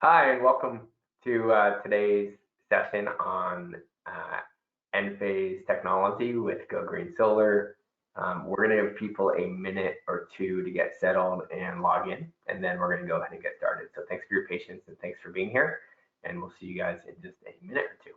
Hi, and welcome to today's session on Enphase technology with Go Green Solar. We're going to give people a minute or two to get settled and log in, and then we're going to go ahead and get started. So thanks for your patience and thanks for being here, and we'll see you guys in just a minute or two.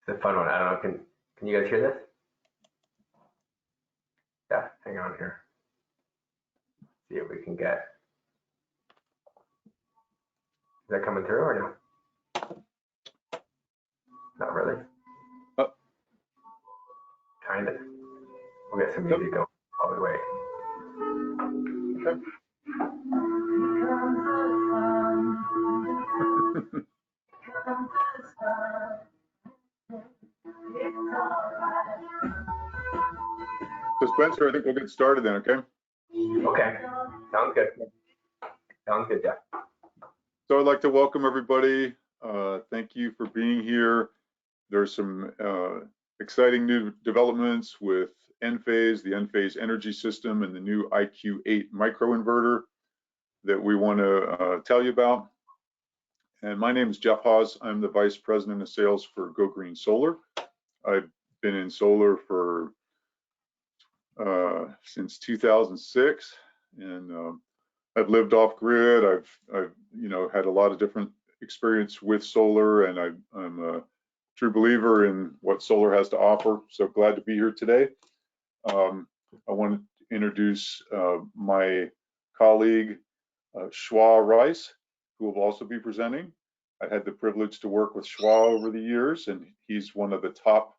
It's a fun one. I don't know. Can you guys hear this? Yeah, hang on here. See if we can get. Is that coming through or no? Not really. Oh. Kind of. We'll get some music going all the way. Okay. So Spencer, I think we'll get started then, okay? Okay, sounds good. Sounds good, Jeff. So I'd like to welcome everybody. Thank you for being here. There's some exciting new developments with Enphase, the Enphase Energy system, and the new IQ8 microinverter that we want to tell you about. And my name is Jeff Hawes. I'm the Vice President of Sales for Go Green Solar. I've been in solar for since 2006, and I've lived off grid. I've had a lot of different experience with solar, and I'm a true believer in what solar has to offer. So glad to be here today. I want to introduce my colleague Shwa Rice, who will also be presenting. I had the privilege to work with Shwa over the years, and he's one of the top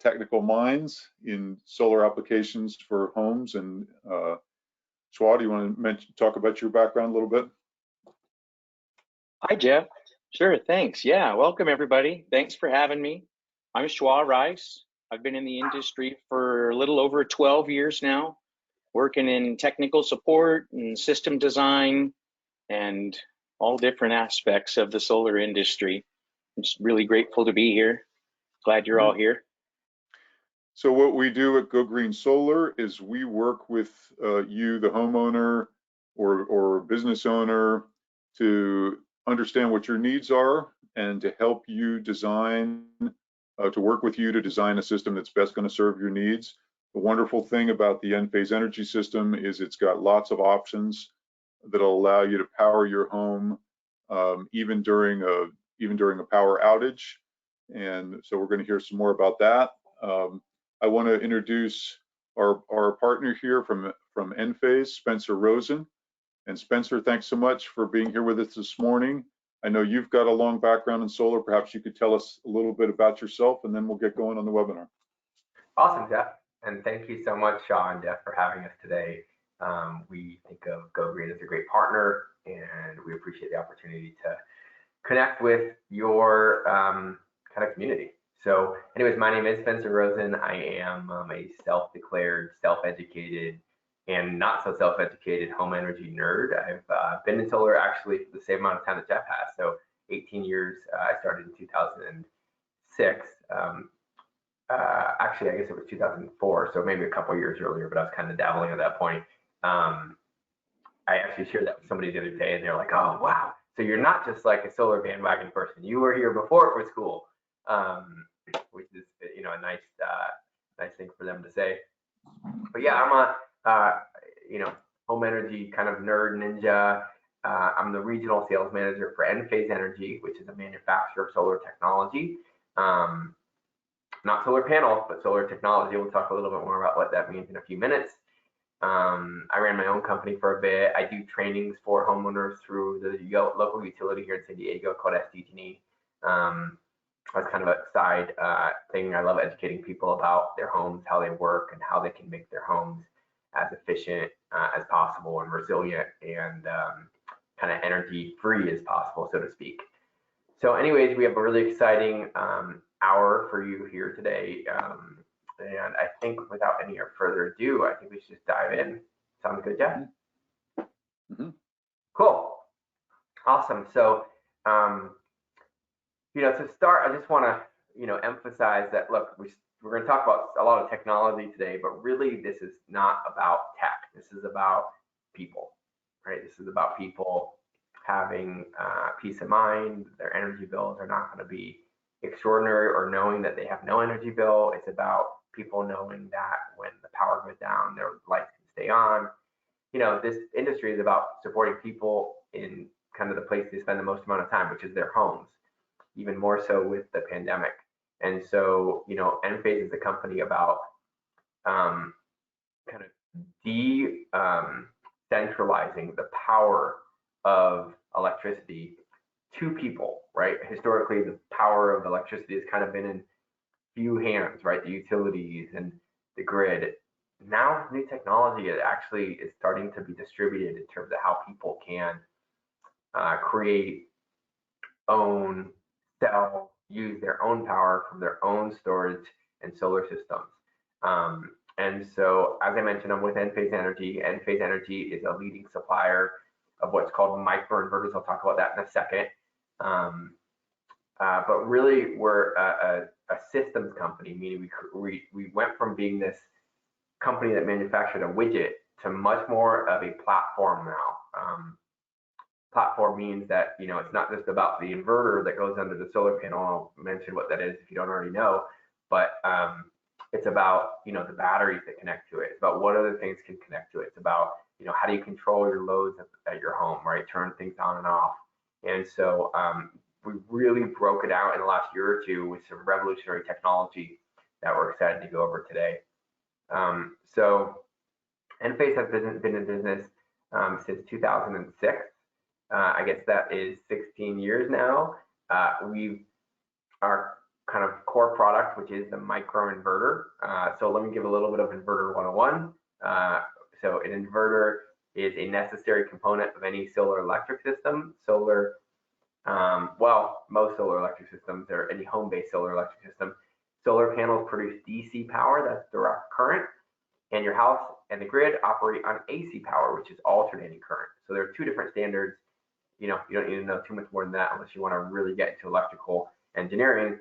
technical minds in solar applications for homes. And Shwa, do you want to talk about your background a little bit? Hi, Jeff. Sure, thanks. Yeah, welcome everybody. Thanks for having me. I'm Shwa Rice. I've been in the industry for a little over 12 years now, working in technical support and system design and all different aspects of the solar industry. I'm just really grateful to be here. Glad you're all here. So what we do at Go Green Solar is we work with you, the homeowner or business owner, to understand what your needs are and to help you design, to work with you to design a system that's best going to serve your needs. The wonderful thing about the Enphase Energy system is it's got lots of options that'll allow you to power your home even during a power outage. And so we're going to hear some more about that. I want to introduce our partner here from Enphase, Spencer Rosen. And Spencer, thanks so much for being here with us this morning. I know you've got a long background in solar. Perhaps you could tell us a little bit about yourself, and then we'll get going on the webinar. Awesome, Jeff. And thank you so much, Shaw and Jeff, for having us today. We think of Go Green as a great partner, and we appreciate the opportunity to connect with your kind of community. So anyways, my name is Spencer Rosen. I am a self-declared, self-educated, and not so self-educated home energy nerd. I've been in solar actually for the same amount of time that Jeff has. So 18 years. I started in 2006. Actually, I guess it was 2004, so maybe a couple years earlier, but I was kind of dabbling at that point. I actually shared that with somebody the other day, and they're like, "Oh, wow! So you're not just like a solar bandwagon person. You were here before it was cool," which is a nice thing for them to say. But yeah, I'm a home energy kind of nerd ninja. I'm the regional sales manager for Enphase Energy, which is a manufacturer of solar technology. not solar panels, but solar technology. We'll talk a little bit more about what that means in a few minutes. I ran my own company for a bit. I do trainings for homeowners through the local utility here in San Diego called SDG&E. That's kind of a side thing. I love educating people about their homes, how they work, and how they can make their homes as efficient as possible and resilient and kind of energy free as possible, so to speak. So anyways, we have a really exciting hour for you here today. And I think without any further ado, I think we should just dive in. Sounds good, Jeff? Mm-hmm. Cool. Awesome. So, to start, I just want to, emphasize that, look, we're going to talk about a lot of technology today, but really this is not about tech. This is about people, right? This is about people having peace of mind. Their energy bills are not going to be extraordinary, or knowing that they have no energy bill. It's about people knowing that when the power goes down, their lights can stay on. This industry is about supporting people in kind of the place they spend the most amount of time, which is their homes, even more so with the pandemic. And so, Enphase is a company about kind of centralizing the power of electricity to people, right? Historically, the power of electricity has kind of been in few hands, right? The utilities and the grid. Now, new technology actually is starting to be distributed in terms of how people can create, own, sell, use their own power from their own storage and solar systems. And so, as I mentioned, I'm with Enphase Energy. Enphase Energy is a leading supplier of what's called microinverters. I'll talk about that in a second. But really, we're a systems company, meaning we went from being this company that manufactured a widget to much more of a platform now. Platform means that, it's not just about the inverter that goes under the solar panel. I'll mention what that is if you don't already know, but it's about, the batteries that connect to it. It's about what other things can connect to it. It's about, how do you control your loads at your home, right? Turn things on and off. And so we really broke it out in the last year or two with some revolutionary technology that we're excited to go over today. So Enphase has been in business since 2006. I guess that is 16 years now. Our kind of core product, which is the microinverter. So let me give a little bit of inverter 101. So an inverter is a necessary component of any solar electric system. Most solar electric systems, or any home-based solar electric system. Solar panels produce DC power, that's direct current, and your house and the grid operate on AC power, which is alternating current. So there are two different standards. You don't need to know too much more than that unless you want to really get into electrical engineering.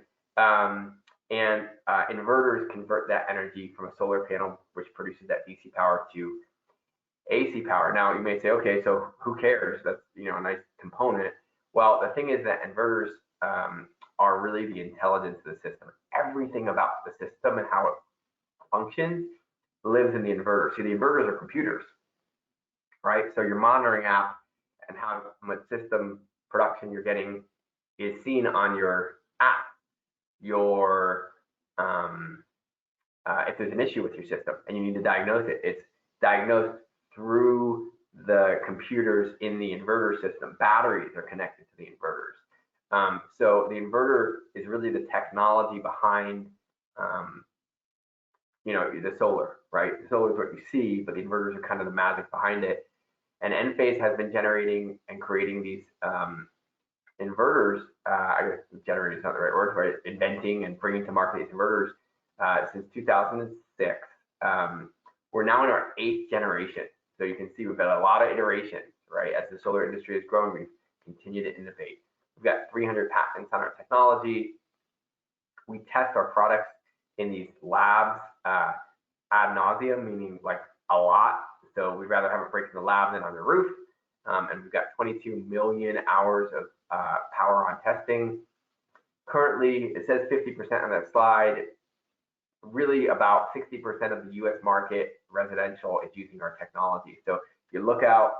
Inverters convert that energy from a solar panel, which produces that DC power, to AC power. Now you may say, okay, so who cares? That's a nice component. Well, the thing is that inverters are really the intelligence of the system. Everything about the system and how it functions lives in the inverter. See, the inverters are computers, right? So your monitoring app and how much system production you're getting is seen on your app. If there's an issue with your system and you need to diagnose it, it's diagnosed through the computers in the inverter system. Batteries are connected to the inverters. So the inverter is really the technology behind, the solar, right? The solar is what you see, but the inverters are kind of the magic behind it. And Enphase has been generating and creating these inverters. I guess generating is not the right word, but inventing and bringing to market these inverters since 2006. We're now in our 8th generation. So you can see we've got a lot of iterations, right? As the solar industry is growing, we continue to innovate. We've got 300 patents on our technology. We test our products in these labs ad nauseum, meaning like a lot. So we'd rather have it break in the lab than on the roof. And we've got 22 million hours of power on testing. Currently, it says 50% on that slide. Really about 60% of the US market residential is using our technology. So if you look out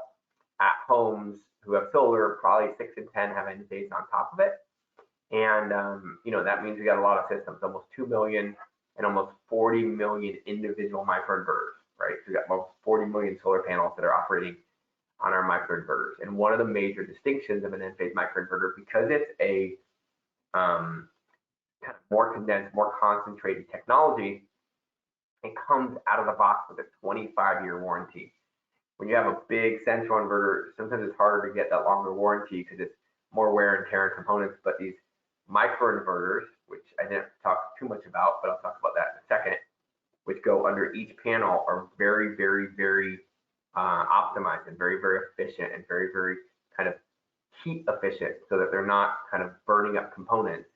at homes who have solar, probably 6 in 10 have Enphase on top of it. And, that means we got a lot of systems, almost 2 million and almost 40 million individual microinverters, right? So we got almost 40 million solar panels that are operating on our microinverters. And one of the major distinctions of an Enphase microinverter, because it's a kind of more condensed, more concentrated technology, it comes out of the box with a 25-year warranty. When you have a big central inverter, sometimes it's harder to get that longer warranty because it's more wear and tear in components. But these microinverters, which I didn't talk too much about, but I'll talk about that in a second, which go under each panel, are very, very, very optimized and very, very efficient and very, very kind of heat efficient so that they're not kind of burning up components.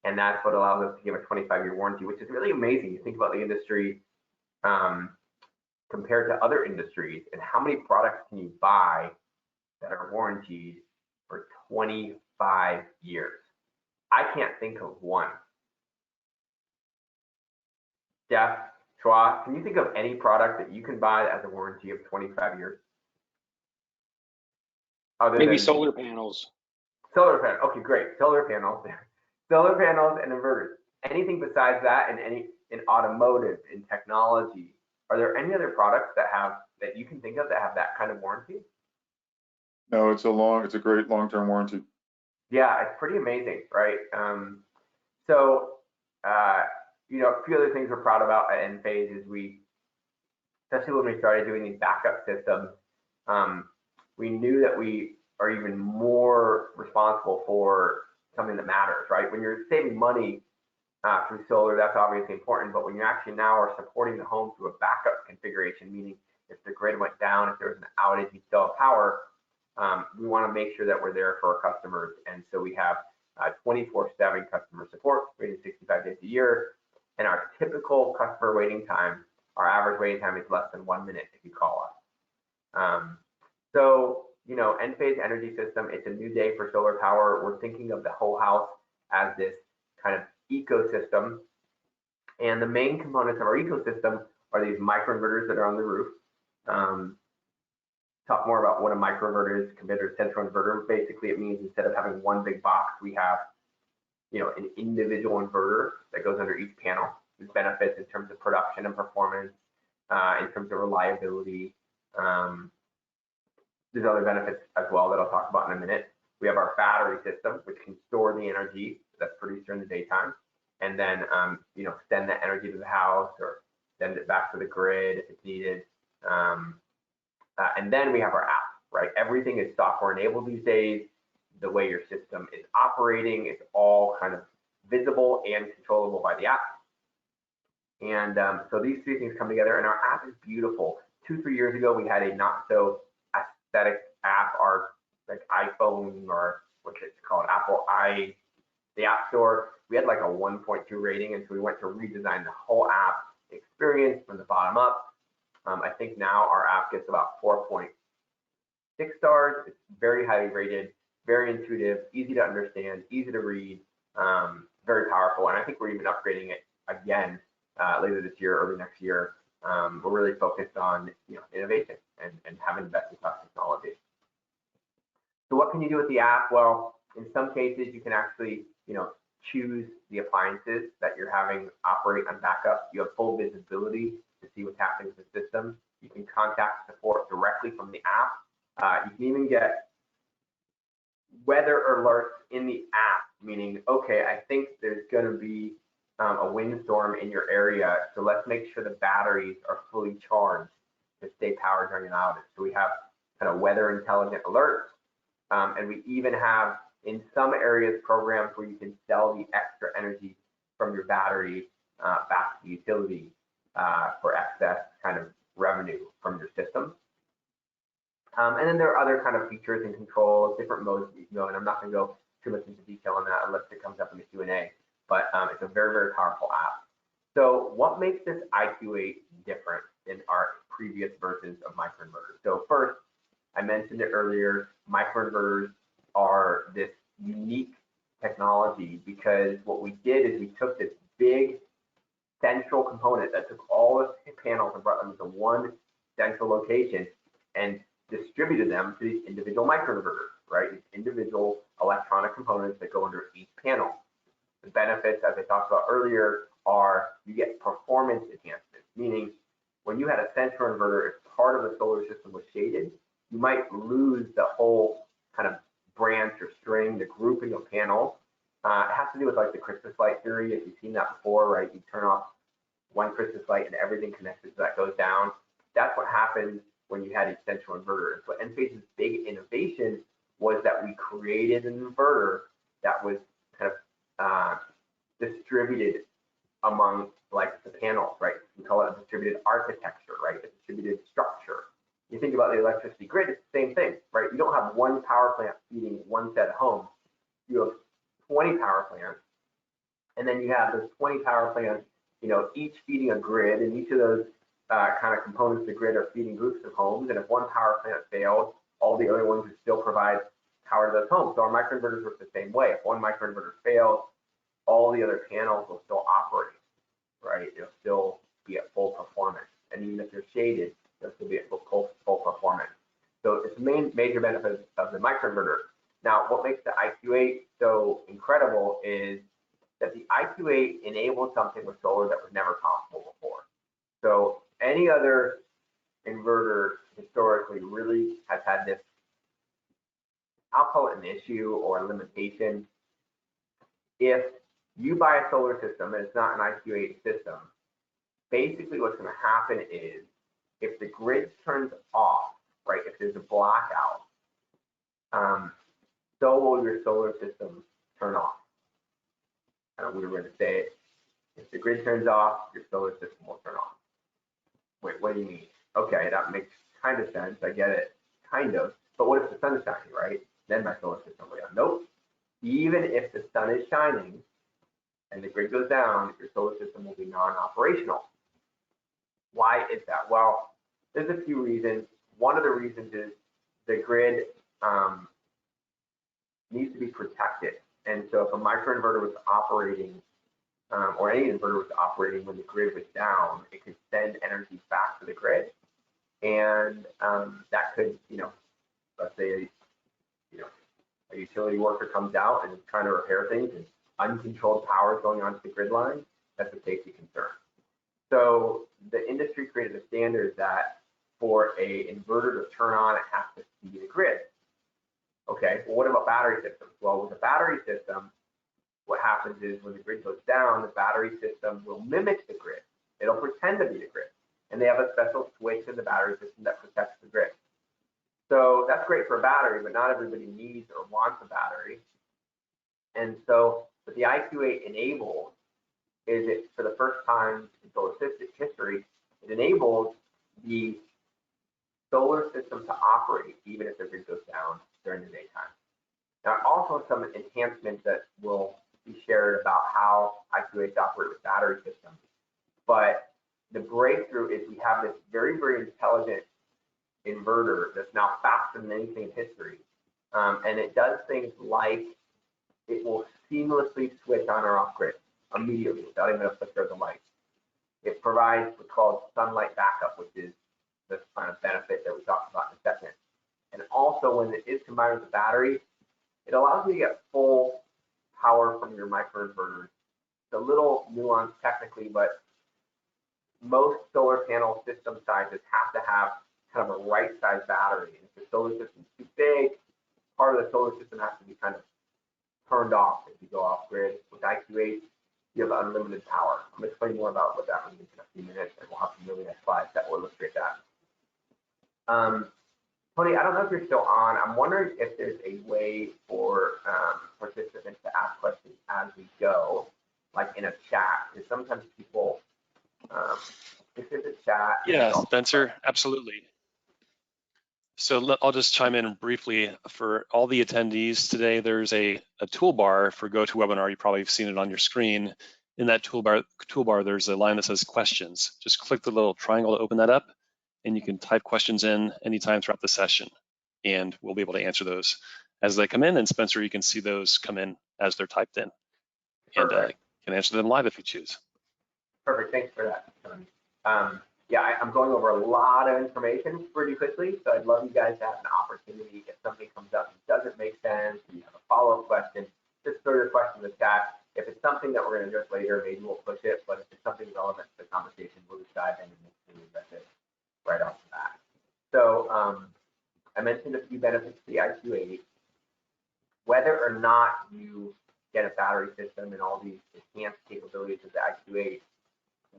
And that's what allows us to give a 25-year warranty, which is really amazing. You think about the industry compared to other industries, and how many products can you buy that are warranted for 25 years? I can't think of one. Jeff, Chua, can you think of any product that you can buy that has a warranty of 25 years? Maybe solar panels. Solar panels. Okay, great. Solar panels. Solar panels and inverters. Anything besides that, in automotive, in technology, are there any other products that you can think of that have that kind of warranty? No, it's a great long-term warranty. Yeah, it's pretty amazing, right? A few other things we're proud about at Enphase is especially when we started doing these backup systems, we knew that we are even more responsible for something that matters, right? When you're saving money through solar, that's obviously important, but when you actually now are supporting the home through a backup configuration, meaning if the grid went down, if there was an outage, you still have power, we want to make sure that we're there for our customers. And so we have 24/7 customer support, 365 days a year, and our typical customer waiting time, our average waiting time is less than 1 minute if you call us. Enphase Energy System, it's a new day for solar power. We're thinking of the whole house as this kind of ecosystem. And the main components of our ecosystem are these microinverters that are on the roof. Talk more about what a microinverter is compared to a central inverter. Basically, it means instead of having one big box, we have an individual inverter that goes under each panel. There's benefits in terms of production and performance, in terms of reliability. There's other benefits as well that I'll talk about in a minute. We have our battery system, which can store the energy that's produced during the daytime, and then send that energy to the house or send it back to the grid if it's needed. And then we have our app, right? Everything is software enabled these days. The way your system is operating is all kind of visible and controllable by the app. And so these three things come together, and our app is beautiful. 2-3 years ago, we had a not so aesthetic app, our like iPhone, or what's it called, the App Store. We had like a 1.2 rating, and so we went to redesign the whole app experience from the bottom up. I think now our app gets about 4.6 stars. It's very highly rated, very intuitive, easy to understand, easy to read, very powerful. And I think we're even upgrading it again later this year, early next year. We're really focused on innovation and having the best-in-class technology. So what can you do with the app? Well, in some cases, you can actually choose the appliances that you're having operate on backup. You have full visibility to see what's happening with the system. You can contact support directly from the app. You can even get weather alerts in the app, meaning, okay, I think there's going to be a windstorm in your area, so let's make sure the batteries are fully charged to stay powered during an outage. So we have kind of weather intelligent alerts, and we even have in some areas programs where you can sell the extra energy from your battery back to the utility for excess kind of revenue from your system. And then there are other kind of features and controls, different modes that you can go, and I'm not going to go too much into detail on that unless it comes up in the Q&A, but it's a very, very powerful app. So what makes this IQ8 different than our previous versions of microinverters? So first, I mentioned it earlier, microinverters are this unique technology because what we did is we took this big central component that took all the panels and brought them to one central location and distributed them to these individual microinverters, right? These individual electronic components that go under each panel. The benefits, as I talked about earlier, are you get performance enhancements, meaning when you had a central inverter, if part of the solar system was shaded, you might lose the whole kind of branch or string, the grouping of panels. It has to do with like the Christmas light theory, if you've seen that before, right? You turn off one Christmas light and everything connected to that goes down. That's what happened when you had a central inverter. So Enphase's big innovation was that we created an inverter that was kind of distributed among like the panels, right? We call it a distributed architecture, right? A distributed structure. You think about the electricity grid, it's the same thing, right? You don't have one power plant feeding one set of homes. You have 20 power plants, and then you have those 20 power plants, you know, each feeding a grid, and each of those kind of components of the grid are feeding groups of homes. And if one power plant fails, all the other ones would still provide power to those homes. So our microinverters work the same way. If one microinverter fails, all the other panels will still operate, right? They'll still be at full performance. And even if they're shaded, they'll still be at full performance. So it's the major benefit of the microinverter. Now, what makes the IQ8 so incredible is that the IQ8 enables something with solar that was never possible before. So any other inverter historically really has had this, I'll call it an issue or a limitation. If you buy a solar system and it's not an IQ8 system, basically what's going to happen is if the grid turns off, right, if there's a blackout, so will your solar system turn off. We were going to say it. If the grid turns off, your solar system will turn off. Wait, what do you mean? Okay, that makes kind of sense. I get it, kind of. But what if the sun is shining, right? Then my solar system will go down. Nope. Even if the sun is shining and the grid goes down, your solar system will be non-operational. Why is that? Well, there's a few reasons. One of the reasons is the grid needs to be protected. And so if a microinverter was operating, or any inverter was operating when the grid was down, it could send energy back to the grid. And that could, you know, let's say, a utility worker comes out and is trying to repair things and uncontrolled power is going onto the grid line, that's a safety concern. So the industry created a standard that for a inverter to turn on, it has to feed the grid. Okay, well, what about battery systems? Well, with a battery system, what happens is when the grid goes down, the battery system will mimic the grid. It'll pretend to be the grid. And they have a special switch in the battery system that protects the grid. So that's great for a battery, but not everybody needs or wants a battery. And so what the IQ8 enables is it, for the first time in solar history, it enables the solar system to operate even if the grid goes down during the daytime. Now, also some enhancements that will be shared about how IQ8s operate with battery systems. But the breakthrough is we have this very, very intelligent inverter that's now faster than anything in history. And it does things like it will seamlessly switch on or off grid immediately without even a flicker of the light. It provides what's called sunlight backup, which is the kind of benefit that we talked about in a second. And also when it is combined with the battery, it allows you to get full power from your microinverters. It's a little nuanced technically, but most solar panel system sizes have to have kind of a right size battery. And if the solar system is too big, part of the solar system has to be kind of turned off if you go off grid. With IQ8, you have unlimited power. I'm going to explain more about what that means in a few minutes, and we'll have some really nice slides that will illustrate that. Tony, I don't know if you're still on. I'm wondering if there's a way for participants to ask questions as we go, like in a chat, because sometimes people, if there's a chat. Yeah, Spencer, absolutely. So I'll just chime in briefly. For all the attendees today, there's a toolbar for GoToWebinar. You probably have seen it on your screen. In that toolbar, there's a line that says questions. Just click the little triangle to open that up, and you can type questions in anytime throughout the session, and we'll be able to answer those as they come in. And Spencer, you can see those come in as they're typed in, and can answer them live if you choose. Perfect, thanks for that, Tony. Yeah, I'm going over a lot of information pretty quickly, so I'd love you guys to have an opportunity if something comes up that doesn't make sense, you have a follow-up question, just throw your question in the chat. If it's something that we're going to address later, maybe we'll push it. But if it's something relevant to the conversation, we'll just dive in and address it right off the bat. So I mentioned a few benefits to the IQ8. Whether or not you get a battery system and all these enhanced capabilities of the IQ8,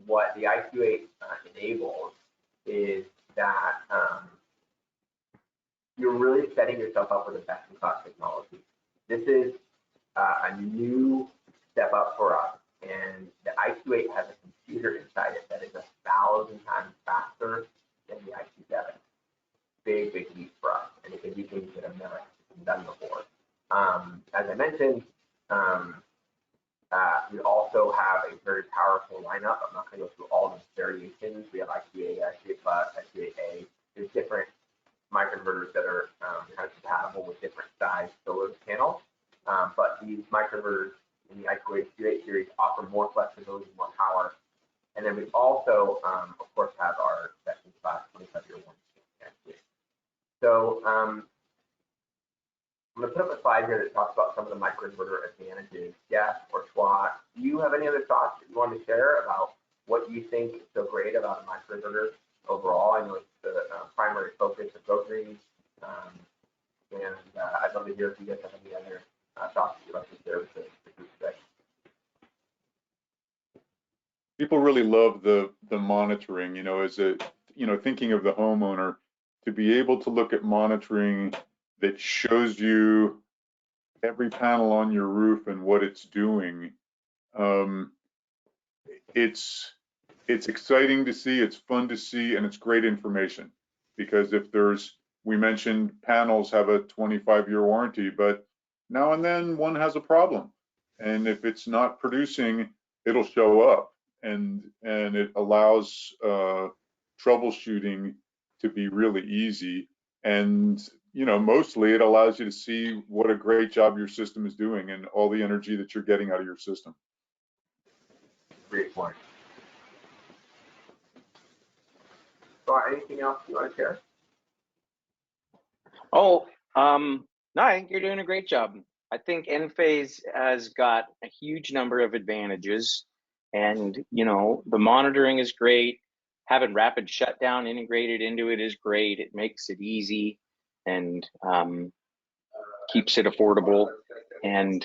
what the IQ8 enables is that you're really setting yourself up with a best-in-class technology. This is a new step up for us, and the IQ8 has a computer inside it that is 1,000 times faster than the IQ7. Big leap for us, and it can do things that have never been done before. As I mentioned, we also have a very powerful lineup. I'm not going to go through all the variations. We have IQ8, IQ8 Plus, IQ8A. There's different microinverters that are kind of compatible with different size solar panels. But these microinverters in the IQ8 series offer more flexibility, more power. And then we also, of course, have our best-in-class 25-year warranty. So I'm going to put up a slide here that talks about some of the microinverter advantages. Jeff or Schwa, do you have any other thoughts that you want to share about what you think is so great about a microinverter overall? I know it's the primary focus of GoGreen, and I'd love to hear if you guys have any other thoughts that you'd like to share with the group today. People really love the monitoring, as a, thinking of the homeowner, to be able to look at monitoring that shows you every panel on your roof and what it's doing. It's exciting to see, it's fun to see, and it's great information, because if we mentioned panels have a 25-year warranty, but now and then one has a problem, and if it's not producing, it'll show up, and it allows troubleshooting to be really easy. And mostly it allows you to see what a great job your system is doing and all the energy that you're getting out of your system. Great point. So anything else you want to share? Oh, no, I think you're doing a great job. I think Enphase has got a huge number of advantages, and the monitoring is great. Having rapid shutdown integrated into it is great. It makes it easy and keeps it affordable. And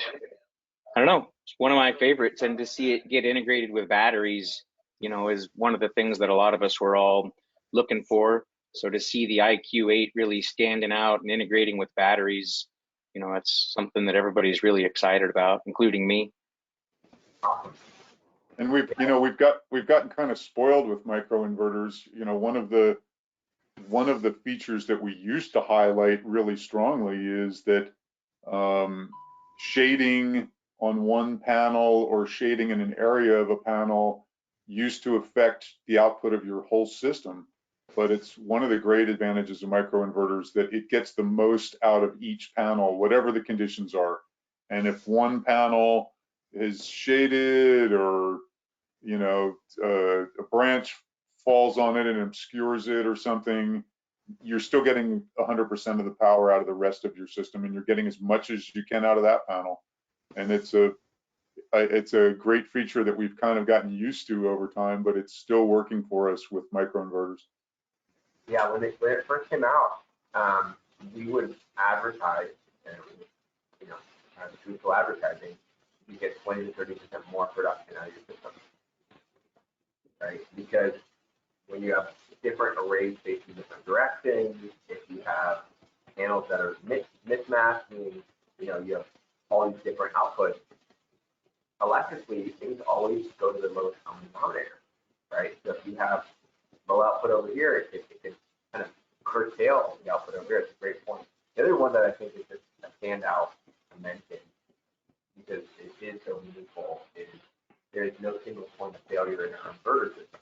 I don't know, it's one of my favorites. And to see it get integrated with batteries, is one of the things that a lot of us were all looking for. So to see the IQ8 really standing out and integrating with batteries, that's something that everybody's really excited about, including me. Awesome. And we've gotten kind of spoiled with microinverters. One of the features that we used to highlight really strongly is that shading on one panel or shading in an area of a panel used to affect the output of your whole system. But it's one of the great advantages of microinverters that it gets the most out of each panel, whatever the conditions are. And if one panel is shaded, or a branch falls on it and obscures it or something, you're still getting 100% of the power out of the rest of your system, and you're getting as much as you can out of that panel. And it's a great feature that we've kind of gotten used to over time, but it's still working for us with microinverters. Yeah, when it first came out, we would advertise, and truthful advertising, you get 20 to 30% more production out of your system, right? Because when you have different arrays facing different directions, if you have panels that are mismatched, meaning you have all these different outputs, electrically things always go to the lowest common denominator, right? So if you have low output over here, it can kind of curtail the output over here. It's a great point. The other one that I think is just a standout to mention, because it is so meaningful, is there is no single point of failure in our inverter system.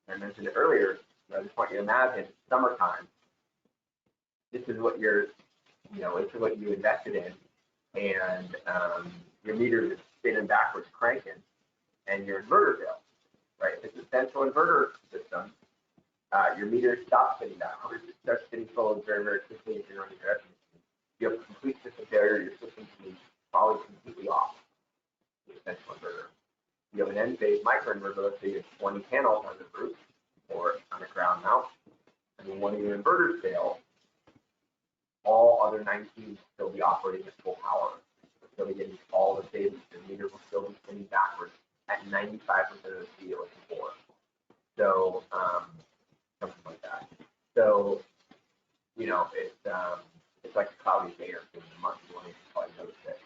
I mentioned it earlier, I just want you to imagine summertime. This is what this is what you invested in, and your meter is spinning backwards, cranking, and your inverter fails, right? It's a central inverter system. Your meter stops spinning backwards. It starts spinning forward very, very quickly if you're running your air conditioning. You have complete system failure. Your system is probably completely off. central inverter. You have an Enphase microinverter, let's say you have 20 panels on the roof or on a ground mount, and when one of your inverters fails, all other 19 will still be operating at full power. You'll still be getting all the savings. The meter will still be spinning backwards at 95% of the speed it was before. So something like that. So it's like a cloudy day or two in the month. You want to probably notice it.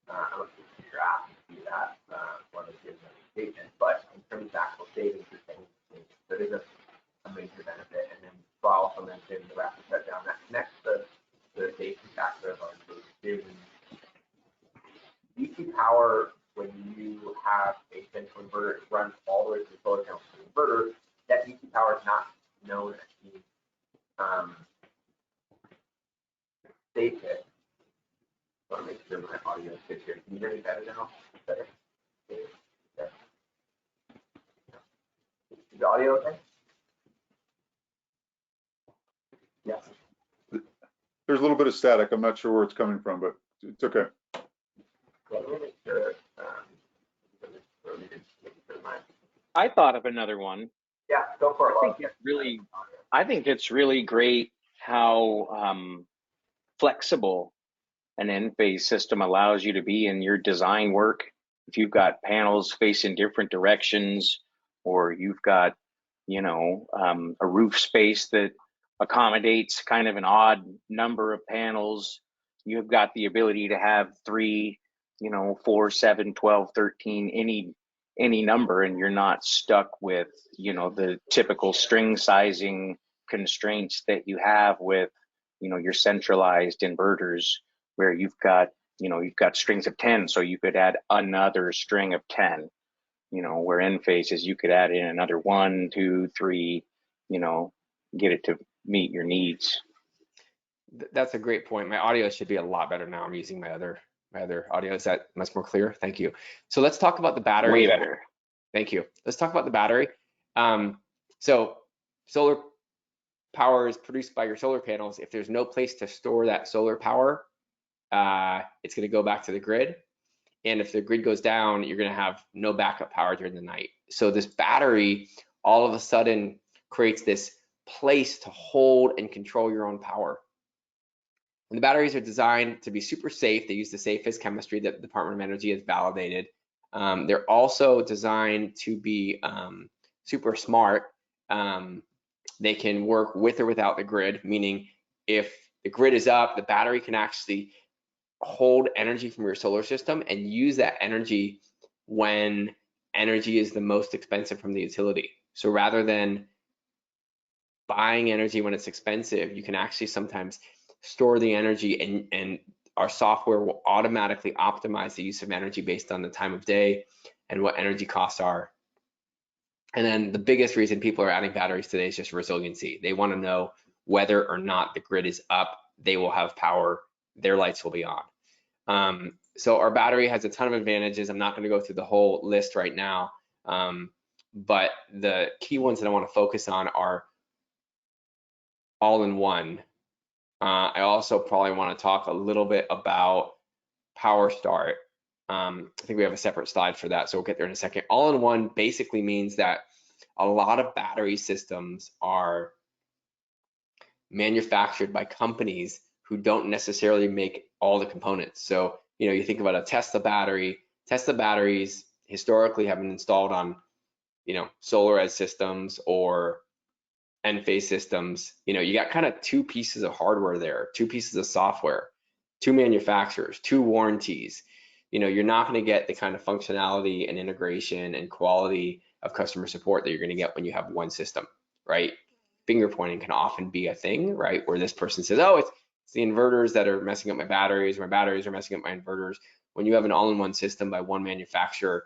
Unless you see your app, you see that. One of the statement. But in terms of actual savings, you're saying so it is a major benefit. And then I also mentioned the rapid shutdown that connects the safety factor of our inverter. DC power, when you have a central inverter, it runs all the way to the solar panel to the inverter. That DC power is not known as being safest. I want to make sure my audio is good here. Can you hear me better now? Better? Yeah. Is the audio okay? Yes. There's a little bit of static. I'm not sure where it's coming from, but it's okay. Well, let me make sure. I thought of another one. Yeah, go for it. I think it's really great how flexible an Enphase system allows you to be in your design work. If you've got panels facing different directions, or you've got, a roof space that accommodates kind of an odd number of panels, you've got the ability to have 3, 4, 7, 12, 13, any number, and you're not stuck with, the typical string sizing constraints that you have with, your centralized inverters, where you've got strings of 10, so you could add another string of 10, where Enphase is you could add in another 1, 2, 3, get it to meet your needs. That's a great point. My audio should be a lot better now. I'm using my other audio. Is that much more clear? Thank you. So let's talk about the battery. Way better. Thank you. Let's talk about the battery. So solar power is produced by your solar panels. If there's no place to store that solar power, it's going to go back to the grid. And if the grid goes down, you're going to have no backup power during the night. So this battery all of a sudden creates this place to hold and control your own power. And the batteries are designed to be super safe. They use the safest chemistry that the Department of Energy has validated. They're also designed to be super smart. They can work with or without the grid, meaning if the grid is up, the battery can actually hold energy from your solar system and use that energy when energy is the most expensive from the utility. So rather than buying energy when it's expensive, you can actually sometimes store the energy, and our software will automatically optimize the use of energy based on the time of day and what energy costs are. And then the biggest reason people are adding batteries today is just resiliency. They want to know whether or not the grid is up, they will have power, their lights will be on. So our battery has a ton of advantages. I'm not going to go through the whole list right now, but the key ones that I want to focus on are all-in-one. I also probably want to talk a little bit about Power Start. I think we have a separate slide for that, so we'll get there in a second. All-in-one basically means that a lot of battery systems are manufactured by companies who don't necessarily make all the components. So, you think about a Tesla battery. Tesla batteries historically have been installed on, SolarEdge systems or Enphase systems. You got kind of 2 pieces of hardware there, 2 pieces of software, 2 manufacturers, 2 warranties. You're not going to get the kind of functionality and integration and quality of customer support that you're going to get when you have one system, right? Finger pointing can often be a thing, right? Where this person says, oh, it's the inverters that are messing up my batteries, or my batteries are messing up my inverters. When you have an all-in-one system by one manufacturer,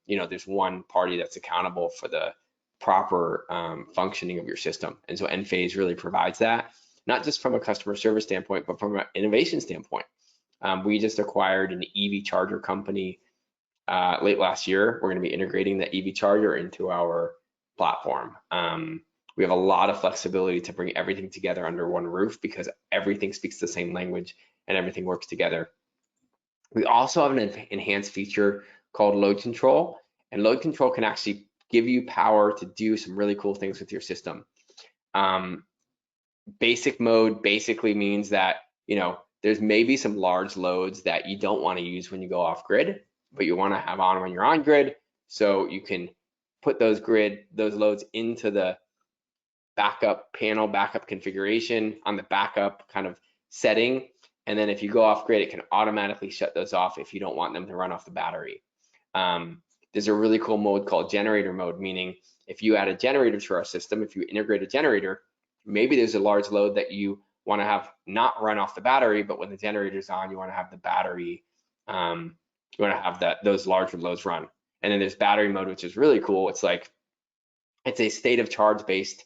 there's one party that's accountable for the proper functioning of your system. And so Enphase really provides that, not just from a customer service standpoint, but from an innovation standpoint. We just acquired an EV charger company late last year. We're going to be integrating the EV charger into our platform. We have a lot of flexibility to bring everything together under one roof because everything speaks the same language and everything works together. We also have an enhanced feature called load control, and load control can actually give you power to do some really cool things with your system. Basic mode basically means that, you know, there's maybe some large loads that you don't want to use when you go off grid, but you want to have on when you're on grid. So you can put those loads into the backup panel, backup configuration on the backup kind of setting. And then if you go off grid, it can automatically shut those off if you don't want them to run off the battery. There's a really cool mode called generator mode, meaning if you add a generator to our system, if you integrate a generator, maybe there's a large load that you want to have not run off the battery, but when the generator's on, you want to have the battery, you want to have those larger loads run. And then there's battery mode, which is really cool. It's a state of charge based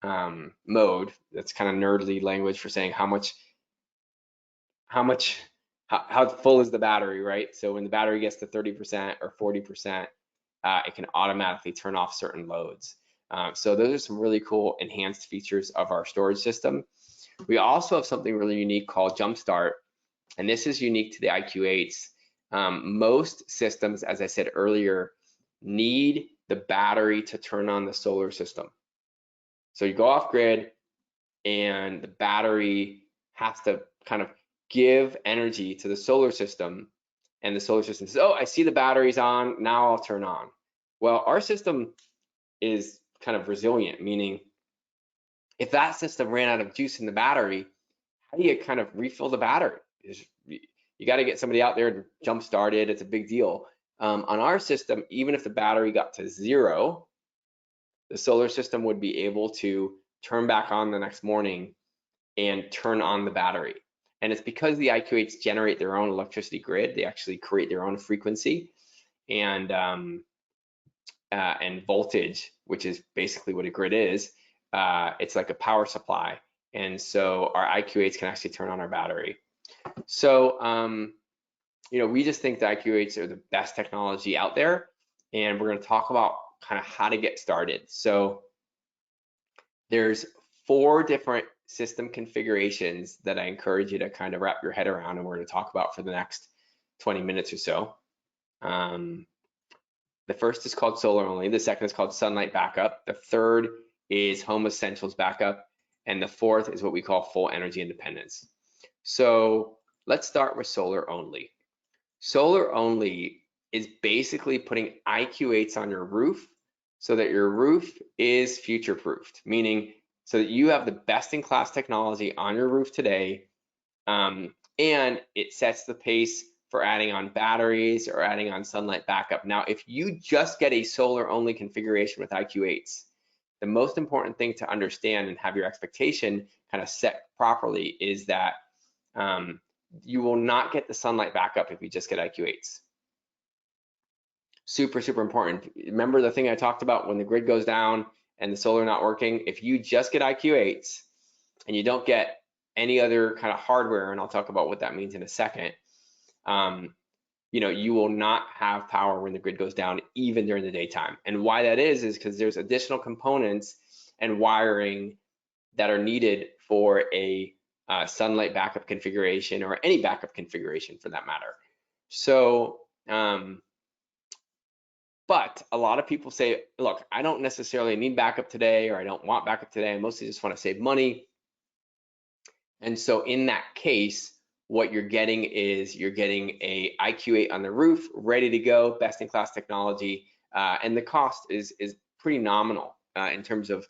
mode. That's kind of nerdly language for saying how full is the battery, right? So when the battery gets to 30% or 40%, it can automatically turn off certain loads. So those are some really cool enhanced features of our storage system. We also have something really unique called jumpstart, and this is unique to the IQ8s. Most systems, as I said earlier, need the battery to turn on the solar system. So you go off grid and the battery has to kind of give energy to the solar system, and the solar system says, oh, I see the battery's on, now I'll turn on. Well, our system is kind of resilient, meaning if that system ran out of juice in the battery, how do you kind of refill the battery? You got to get somebody out there to jump start it. It's a big deal. On our system, even if the battery got to 0, the solar system would be able to turn back on the next morning and turn on the battery. And it's because the IQ8s generate their own electricity grid. They actually create their own frequency and voltage, which is basically what a grid is. It's like a power supply. And so our IQ8s can actually turn on our battery. So, you know, we just think the IQ8s are the best technology out there. And we're going to talk about kind of how to get started. So there's 4 different system configurations that I encourage you to kind of wrap your head around, and we're going to talk about for the next 20 minutes or so. The first is called solar only. The second is called sunlight backup. The third is home essentials backup. And the fourth is what we call full energy independence. So let's start with solar only. Solar only is basically putting IQ8s on your roof so that your roof is future-proofed, meaning so that you have the best-in-class technology on your roof today, and it sets the pace for adding on batteries or adding on sunlight backup. Now, if you just get a solar-only configuration with IQ8s, the most important thing to understand and have your expectation kind of set properly is that you will not get the sunlight backup if you just get IQ8s. Super, super important. Remember the thing I talked about when the grid goes down and the solar not working? If you just get IQ8s and you don't get any other kind of hardware, and I'll talk about what that means in a second, you know, you will not have power when the grid goes down, even during the daytime. And why that is because there's additional components and wiring that are needed for a sunlight backup configuration, or any backup configuration for that matter. So, but a lot of people say, look, I don't necessarily need backup today, or I don't want backup today. I mostly just want to save money. And so in that case, what you're getting is you're getting a IQ8 on the roof, ready to go, best in class technology, and the cost is pretty nominal in terms of,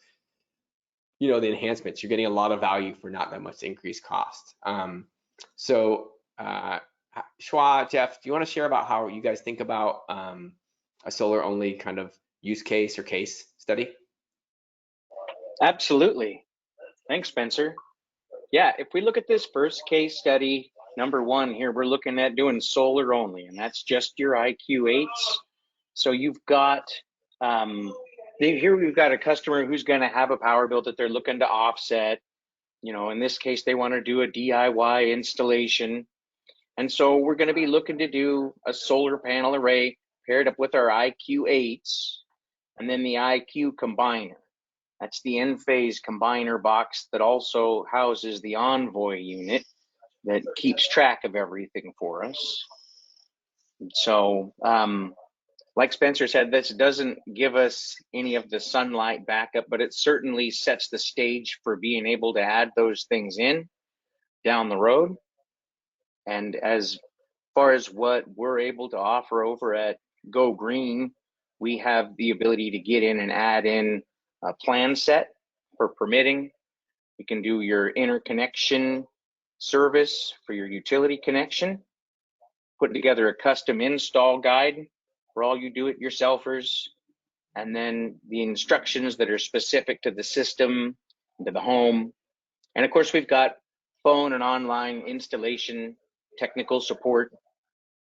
you know, the enhancements. You're getting a lot of value for not that much increased cost. Shwa, Jeff, do you want to share about how you guys think about a solar only kind of use case or case study? Absolutely. Thanks, Spencer. Yeah, if we look at this first case study, number 1 here, we're looking at doing solar only, and that's just your IQ8s. So you've got, here we've got a customer who's going to have a power bill that they're looking to offset. You know, in this case, they want to do a DIY installation. And so we're going to be looking to do a solar panel array paired up with our IQ8s, and then the IQ combiner. That's the Enphase combiner box that also houses the Envoy unit that keeps track of everything for us. So, like Spencer said, this doesn't give us any of the sunlight backup, but it certainly sets the stage for being able to add those things in down the road. And as far as what we're able to offer over at Go Green, we have the ability to get in and add in a plan set for permitting. You can do your interconnection service for your utility connection, put together a custom install guide for all you do-it-yourselfers, and then the instructions that are specific to the system, to the home. And of course, we've got phone and online installation technical support.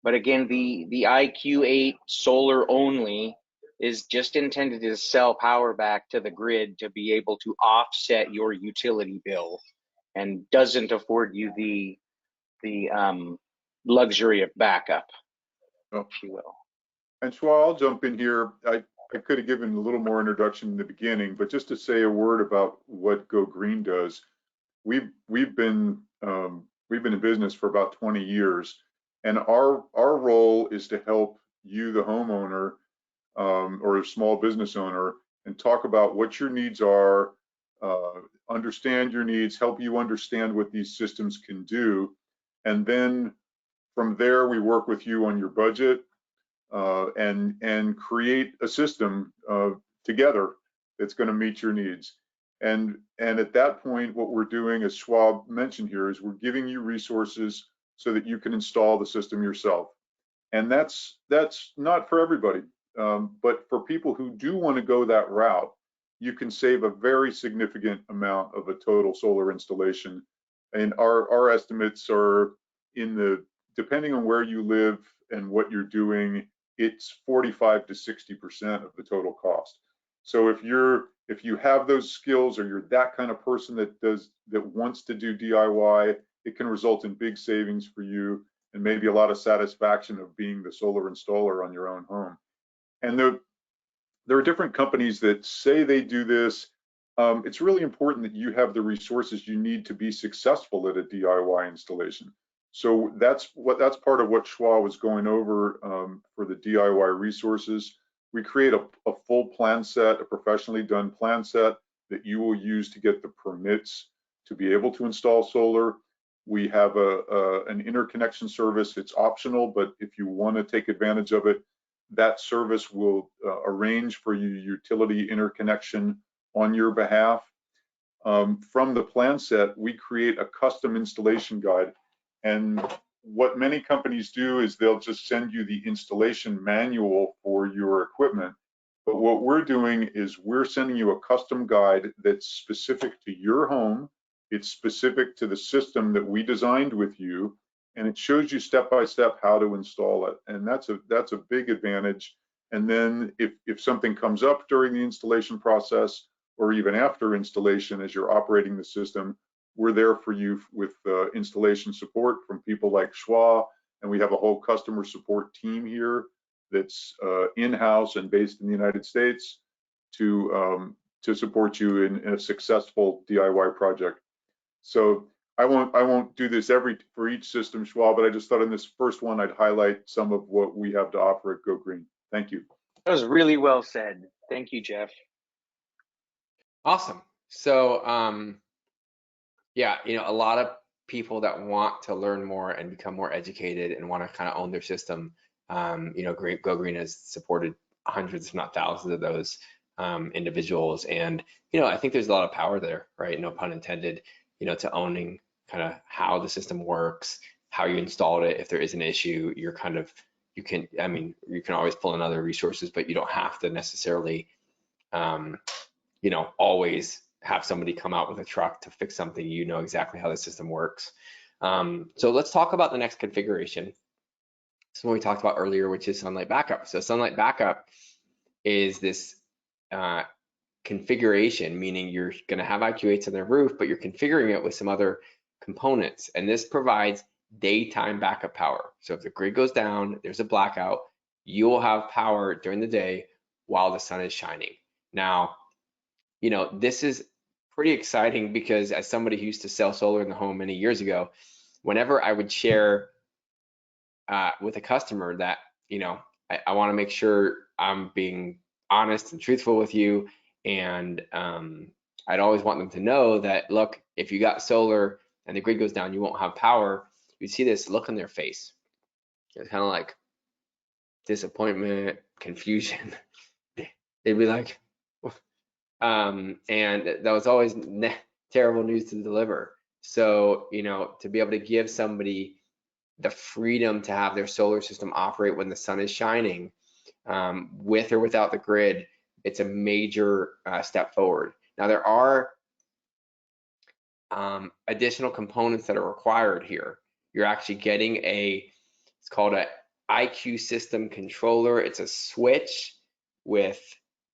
But again, the IQ8 solar only is just intended to sell power back to the grid to be able to offset your utility bill, and doesn't afford you the luxury of backup, if you will. And Schwa, I'll jump in here. I could have given a little more introduction in the beginning, but just to say a word about what Go Green does. We've been in business for about 20 years, and our role is to help you, the homeowner or a small business owner, and talk about what your needs are, understand your needs, help you understand what these systems can do, and then from there we work with you on your budget and create a system together that's going to meet your needs. And at that point, what we're doing, as Schwab mentioned here, is we're giving you resources so that you can install the system yourself. And that's not for everybody, but for people who do want to go that route, you can save a very significant amount of a total solar installation. And our estimates are in the, depending on where you live and what you're doing, it's 45 to 60% of the total cost. So if you have those skills, or you're that kind of person that wants to do DIY, it can result in big savings for you and maybe a lot of satisfaction of being the solar installer on your own home. And there are different companies that say they do this. It's really important that you have the resources you need to be successful at a DIY installation. So that's part of what Schwa was going over for the DIY resources. We create a full plan set, a professionally done plan set that you will use to get the permits to be able to install solar. We have an interconnection service. It's optional, but if you want to take advantage of it, that service will arrange for you utility interconnection on your behalf. From the plan set, we create a custom installation guide. And what many companies do is they'll just send you the installation manual for your equipment. But what we're doing is we're sending you a custom guide that's specific to your home. It's specific to the system that we designed with you, and it shows you step by step how to install it. And that's a big advantage. And then if something comes up during the installation process, or even after installation as you're operating the system, we're there for you with installation support from people like Schwa, and we have a whole customer support team here that's in-house and based in the United States to support you in a successful DIY project. So I won't do this for each system, Schwa, but I just thought in this first one I'd highlight some of what we have to offer at Go Green. Thank you. That was really well said. Thank you, Jeff. Awesome. So yeah, a lot of people that want to learn more and become more educated and want to kind of own their system, Go Green has supported hundreds, if not thousands, of those individuals. And I think there's a lot of power there, right? No pun intended. To owning kind of how the system works, how you installed it. If there is an issue, you can always pull in other resources, but you don't have to necessarily, always have somebody come out with a truck to fix something. You know exactly how the system works. So let's talk about the next configuration. So what we talked about earlier, which is sunlight backup. So sunlight backup is this configuration, meaning you're going to have IQ8s on the roof, but you're configuring it with some other components. And this provides daytime backup power. So if the grid goes down, there's a blackout, you will have power during the day while the sun is shining. Now, this is pretty exciting because as somebody who used to sell solar in the home many years ago, whenever I would share with a customer that, I want to make sure I'm being honest and truthful with you. And I'd always want them to know that, look, if you got solar and the grid goes down, you won't have power. You see this look on their face. It's kind of like disappointment, confusion. They'd be like, and that was always terrible news to deliver. So, to be able to give somebody the freedom to have their solar system operate when the sun is shining, with or without the grid, it's a major step forward. Now, there are additional components that are required here. You're actually getting it's called a IQ system controller. It's a switch with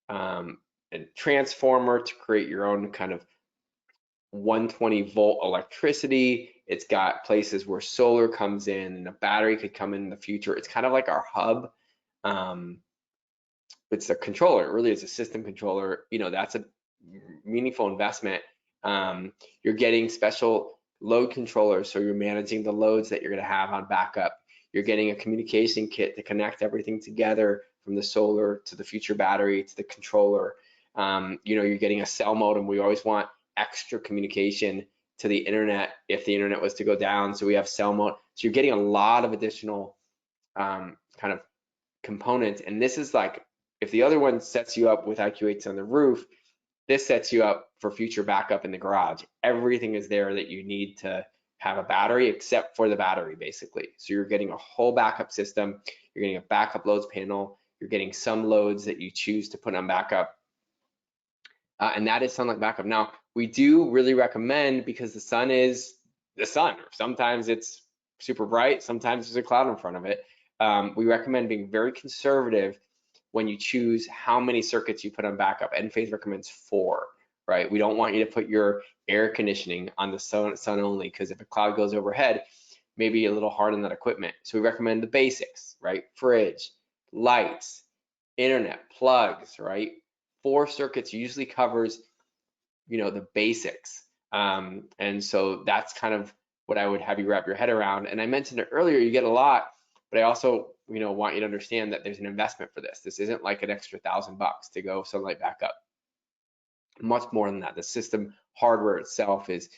a transformer to create your own kind of 120-volt electricity. It's got places where solar comes in and a battery could come in the future. It's kind of like our hub. It's a controller. It really is a system controller. That's a meaningful investment. You're getting special load controllers, so you're managing the loads that you're going to have on backup. You're getting a communication kit to connect everything together, from the solar to the future battery to the controller. You're getting a cell modem. We always want extra communication to the internet if the internet was to go down, so we have cell mode. So you're getting a lot of additional kind of components, and this is like, if the other one sets you up with IQ8s on the roof, this sets you up for future backup in the garage. Everything is there that you need to have a battery, except for the battery, basically. So you're getting a whole backup system. You're getting a backup loads panel. You're getting some loads that you choose to put on backup. And that is sunlight backup. Now, we do really recommend, because the sun is the sun. Sometimes it's super bright. Sometimes there's a cloud in front of it. We recommend being very conservative when you choose how many circuits you put on backup. Enphase recommends 4, right? We don't want you to put your air conditioning on the sun only, because if a cloud goes overhead, maybe a little hard on that equipment. So we recommend the basics, right? Fridge, lights, internet, plugs, right? 4 circuits usually covers, the basics. And so that's kind of what I would have you wrap your head around. And I mentioned it earlier, you get a lot, but I also, want you to understand that there's an investment for this. This isn't like an extra $1,000 to go sunlight backup. Much more than that. The system hardware itself is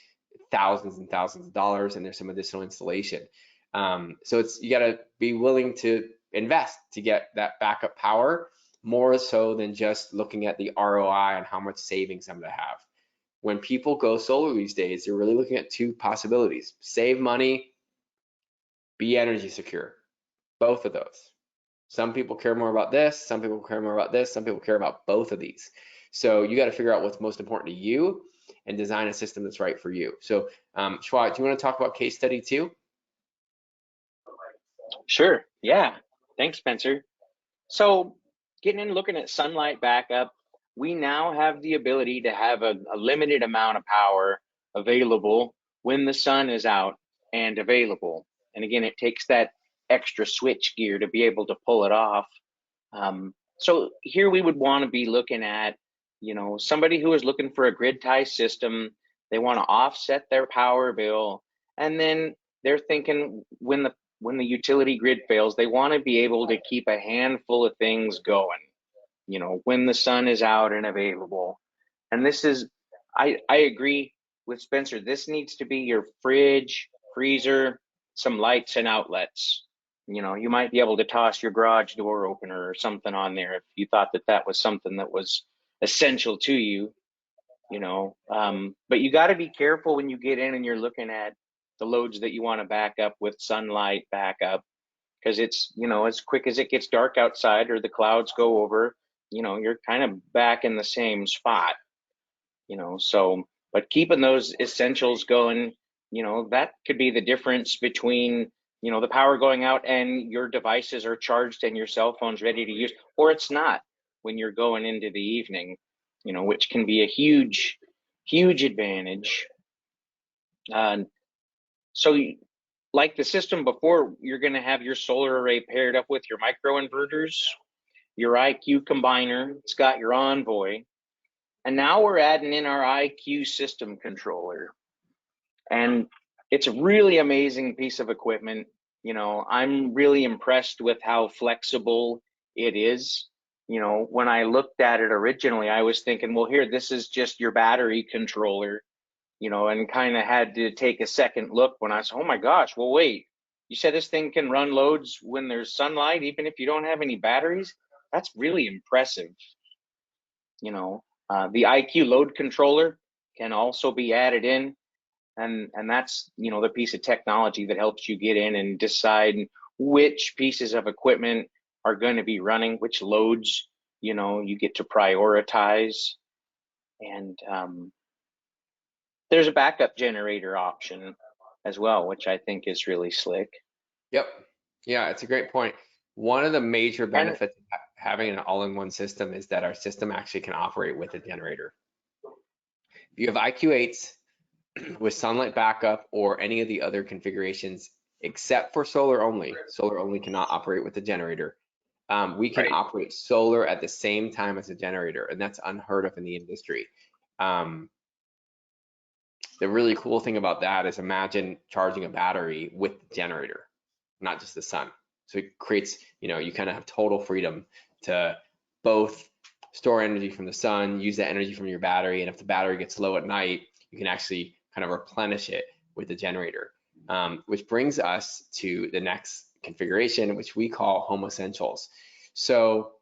thousands and thousands of dollars, and there's some additional installation. So you got to be willing to invest to get that backup power, more so than just looking at the ROI and how much savings I'm going to have. When people go solar these days, they're really looking at 2 possibilities: save money, be energy secure. Both of those. Some people care more about this, some people care more about this, some people care about both of these. So you got to figure out what's most important to you and design a system that's right for you. So Shwa, do you want to talk about case study 2? Sure, yeah. Thanks, Spencer. So getting in, looking at sunlight backup, we now have the ability to have a limited amount of power available when the sun is out and available. And again, it takes that extra switch gear to be able to pull it off. So here we would want to be looking at, somebody who is looking for a grid tie system. They want to offset their power bill, and then they're thinking when the utility grid fails, they want to be able to keep a handful of things going, when the sun is out and available. And this is, I agree with Spencer, this needs to be your fridge, freezer, some lights and outlets. You might be able to toss your garage door opener or something on there if you thought that was something that was essential to you, but you got to be careful when you get in and you're looking at the loads that you want to back up with sunlight backup, because it's, as quick as it gets dark outside or the clouds go over, you're kind of back in the same spot, so, but keeping those essentials going, that could be the difference between, the power going out and your devices are charged and your cell phone's ready to use, or it's not when you're going into the evening, which can be a huge, huge advantage. So like the system before, you're going to have your solar array paired up with your microinverters, your IQ combiner, it's got your Envoy, and now we're adding in our IQ system controller. And it's a really amazing piece of equipment. You know, I'm really impressed with how flexible it is. You know, when I looked at it originally, I was thinking, well, here, this is just your battery controller, you know, and kind of had to take a second look when I said, oh my gosh, well, wait, you said this thing can run loads when there's sunlight, even if you don't have any batteries? That's really impressive. You know, the IQ load controller can also be added in, and that's, you know, the piece of technology that helps you get in and decide which pieces of equipment are going to be running, which loads, you know, you get to prioritize. And there's a backup generator option as well, which I think is really slick. Yep. Yeah, it's a great point. One of the major And benefits of having an all-in-one system is that our system actually can operate with a generator. If you have IQ8s with sunlight backup or any of the other configurations, except for solar only cannot operate with the generator. We can right. operate solar at the same time as a generator, and that's unheard of in the industry. The really cool thing about that is imagine charging a battery with the generator, not just the sun. So it creates, you know, you kind of have total freedom to both store energy from the sun, use that energy from your battery, and if the battery gets low at night, you can actually kind of replenish it with the generator. Which brings us to the next configuration, which we call Home Essentials. So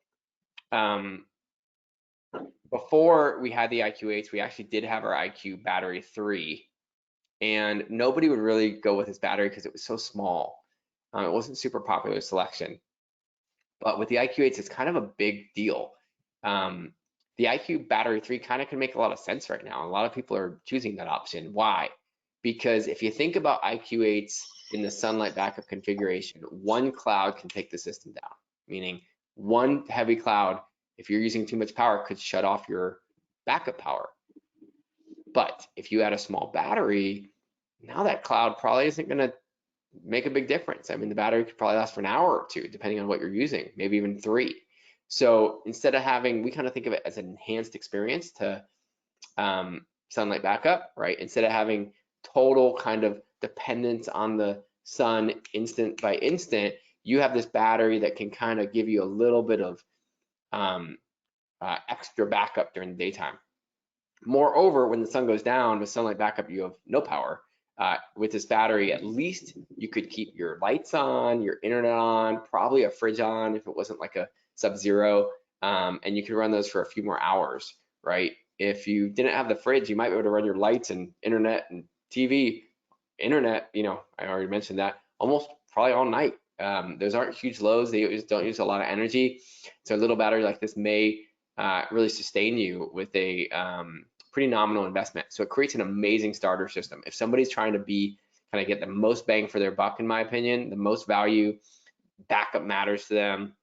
before we had the IQ8s, we actually did have our IQ battery 3, and nobody would really go with this battery because it was so small. It wasn't super popular selection. But with the IQ8s, it's kind of a big deal. The IQ battery 3 kind of can make a lot of sense right now. A lot of people are choosing that option. Why? Because if you think about IQ8s in the sunlight backup configuration, one cloud can take the system down, meaning one heavy cloud, if you're using too much power, could shut off your backup power. But if you add a small battery, now that cloud probably isn't going to make a big difference. I mean, the battery could probably last for an hour or two, depending on what you're using, maybe even 3. So instead of having, we kind of think of it as an enhanced experience to sunlight backup, right? Instead of having total kind of dependence on the sun instant by instant, you have this battery that can kind of give you a little bit of extra backup during the daytime. Moreover, when the sun goes down with sunlight backup, you have no power. With this battery, at least you could keep your lights on, your internet on, probably a fridge on if it wasn't like a sub-zero, and you could run those for a few more hours, right? If you didn't have the fridge, you might be able to run your lights and internet and TV. Internet, you know, I already mentioned that, almost probably all night. Those aren't huge loads. They don't use a lot of energy. So a little battery like this may really sustain you with a pretty nominal investment. So it creates an amazing starter system. If somebody's trying to kind of get the most bang for their buck, in my opinion, the most value, backup matters to them,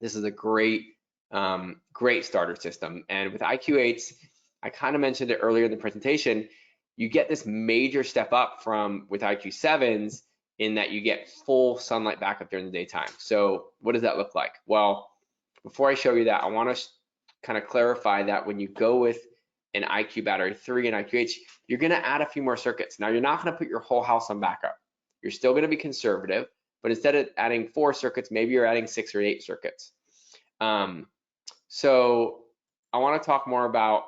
this is a great starter system. And with IQ8s, I kind of mentioned it earlier in the presentation, you get this major step up from with IQ7s in that you get full sunlight backup during the daytime. So what does that look like? Well, before I show you that, I want to kind of clarify that when you go with an IQ battery 3 and IQ8, you're going to add a few more circuits. Now, you're not going to put your whole house on backup. You're still going to be conservative, but instead of adding 4 circuits, maybe you're adding 6 or 8 circuits. So I want to talk more about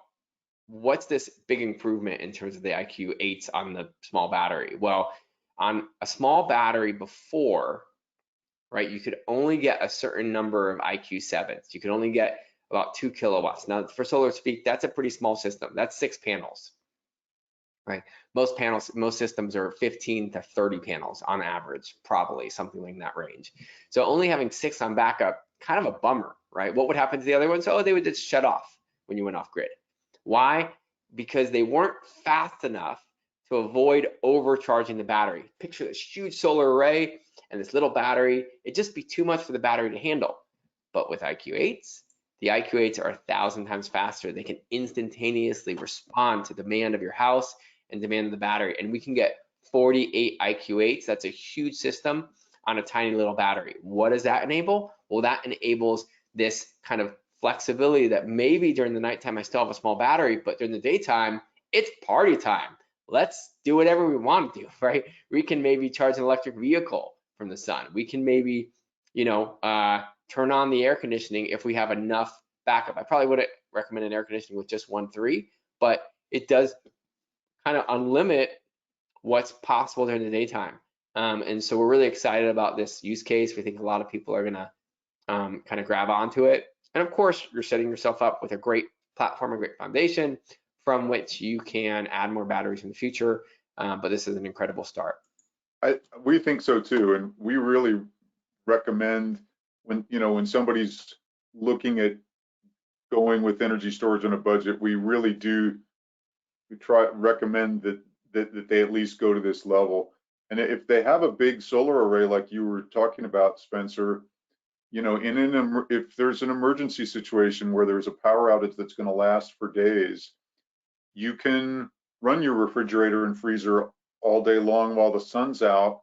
what's this big improvement in terms of the IQ8s on the small battery. Well, on a small battery before, right, you could only get a certain number of IQ7s. You could only get about 2 kilowatts. Now, for solar speak, that's a pretty small system. That's 6 panels, right? Most systems are 15 to 30 panels on average, probably something in that range. So only having 6 on backup, kind of a bummer, right? What would happen to the other ones? Oh, they would just shut off when you went off grid. Why? Because they weren't fast enough to avoid overcharging the battery. Picture this huge solar array and this little battery. It'd just be too much for the battery to handle. But with IQ8s, the IQ8s are 1,000 times faster. They can instantaneously respond to demand of your house and demand of the battery. And we can get 48 IQ8s. That's a huge system on a tiny little battery. What does that enable? Well, that enables this kind of flexibility that maybe during the nighttime I still have a small battery, but during the daytime, it's party time. Let's do whatever we want to do, right? We can maybe charge an electric vehicle from the sun. We can maybe, you know, turn on the air conditioning if we have enough backup. I probably wouldn't recommend an air conditioning with just 1.3, but it does kind of unlimit what's possible during the daytime. And so we're really excited about this use case. We think a lot of people are gonna kind of grab onto it. And of course, you're setting yourself up with a great platform, a great foundation from which you can add more batteries in the future. But this is an incredible start. We think so too, and we really recommend when somebody's looking at going with energy storage on a budget, we really do recommend that they at least go to this level. And if they have a big solar array like you were talking about, Spencer, if there's an emergency situation where there's a power outage that's going to last for days, you can run your refrigerator and freezer all day long while the sun's out.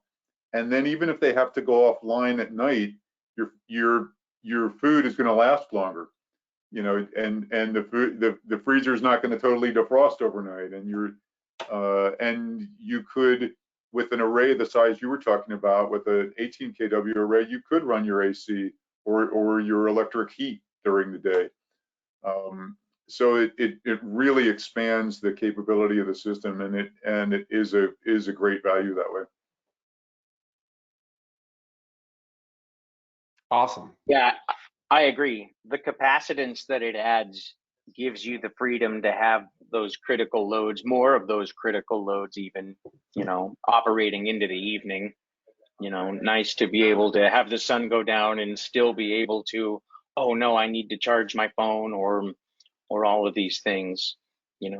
And then even if they have to go offline at night, your food is going to last longer, and the freezer is not going to totally defrost overnight. And you could, with an array the size you were talking about, with an 18 kW array, you could run your AC or your electric heat during the day. So it really expands the capability of the system, and it is a great value that way. Awesome. Yeah, I agree. The capacitance that it adds gives you the freedom to have those critical loads, more of those critical loads even, operating into the evening. Nice to be able to have the sun go down and still be able to, oh no, I need to charge my phone or all of these things.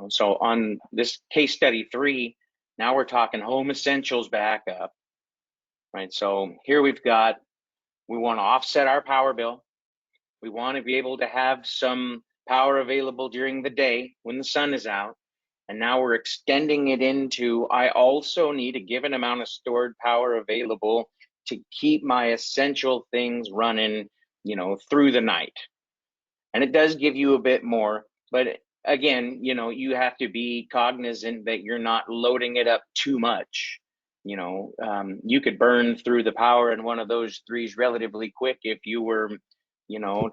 So on this case study 3, now we're talking home essentials backup, right? So here we want to offset our power bill. We want to be able to have some power available during the day when the sun is out. And now we're extending it into, I also need a given amount of stored power available to keep my essential things running, through the night. And it does give you a bit more, but again, you have to be cognizant that you're not loading it up too much. You could burn through the power in one of those 3s relatively quick if you were,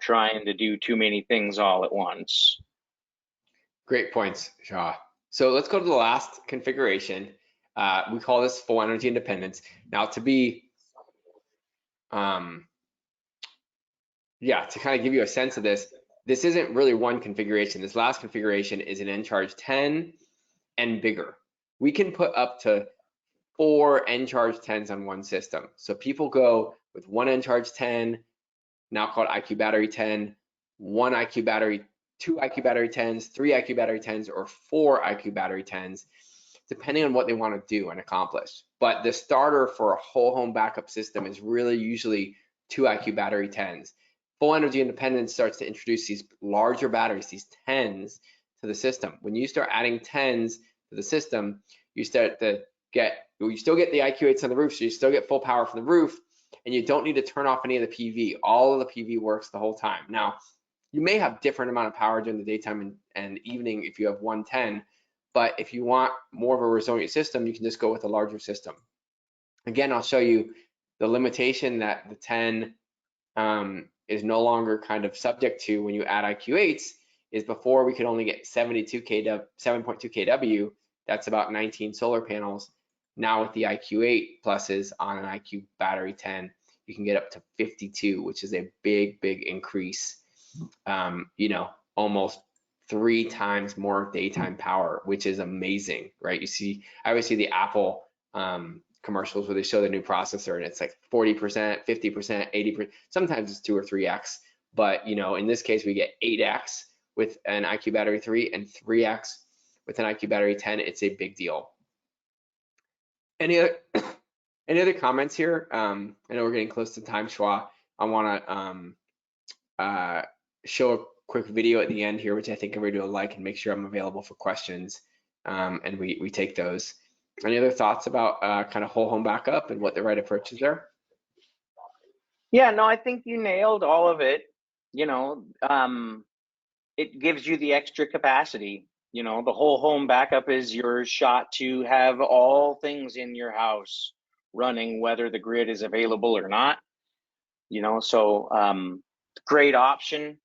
trying to do too many things all at once. Great points, Shaw. So let's go to the last configuration. We call this full energy independence. Now to be, to kind of give you a sense of this isn't really one configuration. This last configuration is an Encharge 10 and bigger. We can put up to 4 Encharge 10s on one system. So people go with one Encharge 10, now called IQ Battery 10, one IQ Battery, 2 IQ Battery 10s, 3 IQ Battery 10s, or 4 IQ Battery 10s, depending on what they want to do and accomplish. But the starter for a whole home backup system is really usually 2 IQ Battery 10s. Full energy independence starts to introduce these larger batteries, these 10s, to the system. When you start adding 10s to the system, you start to you still get the IQ8s on the roof, so you still get full power from the roof, and you don't need to turn off any of the PV. All of the PV works the whole time. Now, you may have different amount of power during the daytime and evening if you have 110, but if you want more of a resilient system, you can just go with a larger system. Again, I'll show you the limitation that the 10 is no longer kind of subject to when you add IQ8s is before we could only get 7.2 kW, that's about 19 solar panels. Now with the IQ8 pluses on an IQ Battery 10, you can get up to 52, which is a big increase. Almost 3 times more daytime power, which is amazing, right? I always see the Apple commercials where they show the new processor and it's like 40%, 50%, 80%. Sometimes it's 2 or 3x, but in this case we get 8x with an IQ Battery 3 and 3x with an IQ Battery 10. It's a big deal. Any other comments here? I know we're getting close to time, Shwa. I want to show a quick video at the end here, which I think everybody will like, and make sure I'm available for questions, and we take those. Any other thoughts about kind of whole home backup and what the right approach is there? Yeah, no, I think you nailed all of it. It gives you the extra capacity. The whole home backup is your shot to have all things in your house running, whether the grid is available or not. You know, so great option.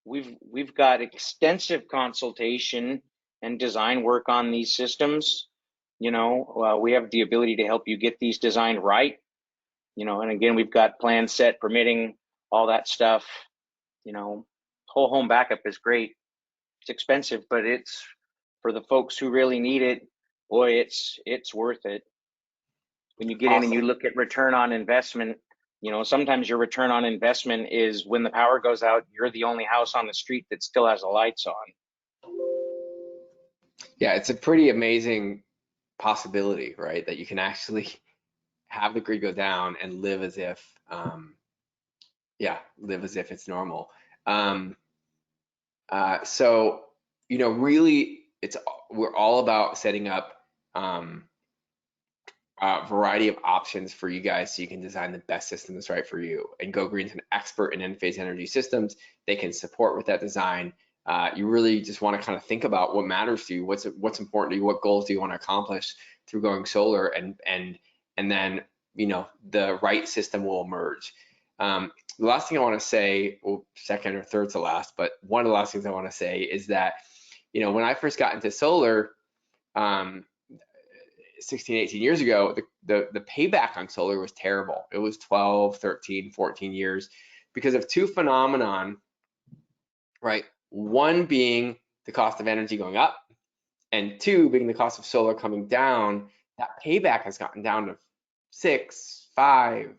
We've got extensive consultation and design work on these systems. You know, we have the ability to help you get these designed right. You know, and again, we've got plan set, permitting, all that stuff. You know, whole home backup is great. It's expensive, but it's for the folks who really need it. Boy, it's worth it. When you get in and you look at return on investment, you know, sometimes your return on investment is when the power goes out, you're the only house on the street that still has the lights on. Yeah, it's a pretty amazing possibility, right? That you can actually have the grid go down and live as if, live as if it's normal. So, you know, really, we're all about setting up a variety of options for you guys so you can design the best system that's right for you. And GoGreen's an expert in Enphase Energy systems. They can support with that design. You really just want to kind of think about what matters to you, what's important to you, what goals do you want to accomplish through going solar, and then, you know, the right system will emerge. The last thing I want to say, well, second or third to last, but one of the last things I want to say is that, you know, when I first got into solar, 16, 18 years ago, the payback on solar was terrible. It was 12, 13, 14 years because of two phenomenon, right? One being the cost of energy going up, and two being the cost of solar coming down. That payback has gotten down to 6, 5,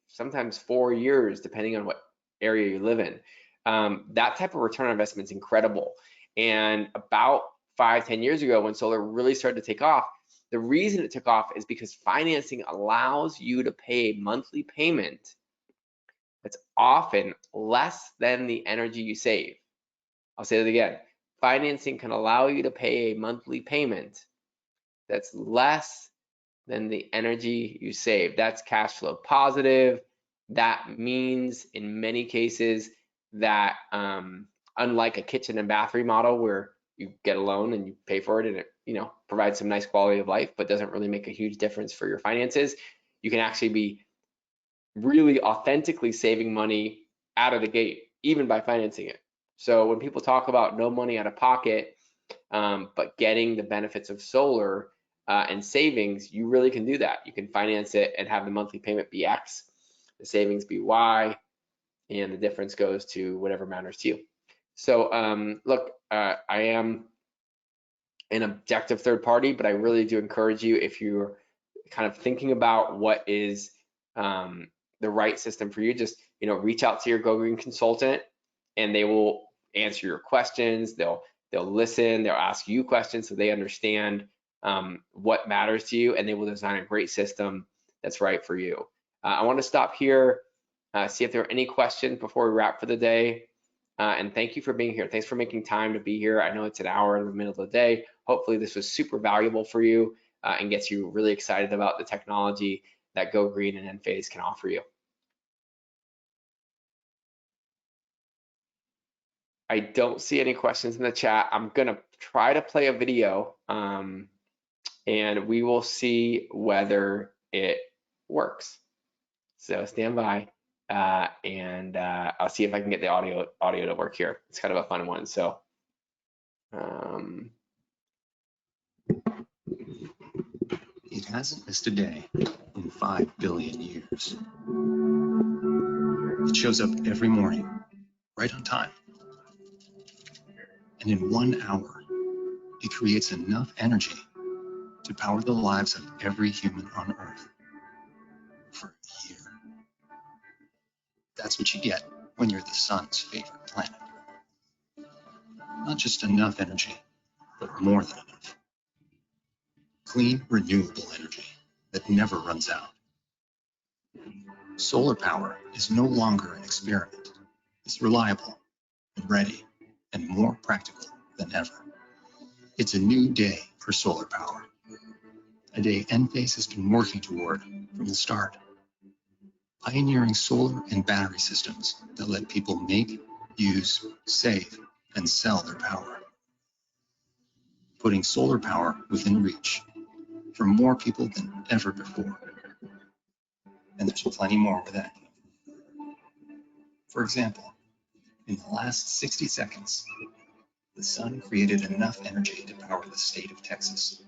sometimes 4 years, depending on what area you live in. That type of return on investment is incredible. And about 5, 10 years ago, when solar really started to take off, the reason it took off is because financing allows you to pay a monthly payment that's often less than the energy you save. I'll say that again. Financing can allow you to pay a monthly payment that's less than the energy you save. That's cash flow positive. That means in many cases that unlike a kitchen and bath remodel where you get a loan and you pay for it and it, you know, provides some nice quality of life, but doesn't really make a huge difference for your finances, you can actually be really authentically saving money out of the gate, even by financing it. So when people talk about no money out of pocket, but getting the benefits of solar and savings, you really can do that. You can finance it and have the monthly payment be X, the savings be Y, and the difference goes to whatever matters to you. So look, I am an objective third party, but I really do encourage you, if you're kind of thinking about what is the right system for you, just, you know, reach out to your GoGreen consultant and they will answer your questions. They'll listen, they'll ask you questions so they understand what matters to you, and they will design a great system that's right for you. I want to stop here, see if there are any questions before we wrap for the day. And thank you for being here. Thanks for making time to be here. I know it's an hour in the middle of the day. Hopefully this was super valuable for you and gets you really excited about the technology that GoGreen and Enphase can offer you. I don't see any questions in the chat. I'm gonna try to play a video and we will see whether it works. So stand by. And I'll see if I can get the audio to work here. It's kind of a fun one. So it hasn't missed a day in 5 billion years. It shows up every morning, right on time. And in 1 hour, it creates enough energy to power the lives of every human on Earth for a year. That's what you get when you're the sun's favorite planet. Not just enough energy, but more than enough. Clean, renewable energy that never runs out. Solar power is no longer an experiment. It's reliable and ready and more practical than ever. It's a new day for solar power. A day Enphase has been working toward from the start. Pioneering solar and battery systems that let people make, use, save, and sell their power. Putting solar power within reach for more people than ever before. and there's plenty more where that came from. For example, in the last 60 seconds, the sun created enough energy to power the state of Texas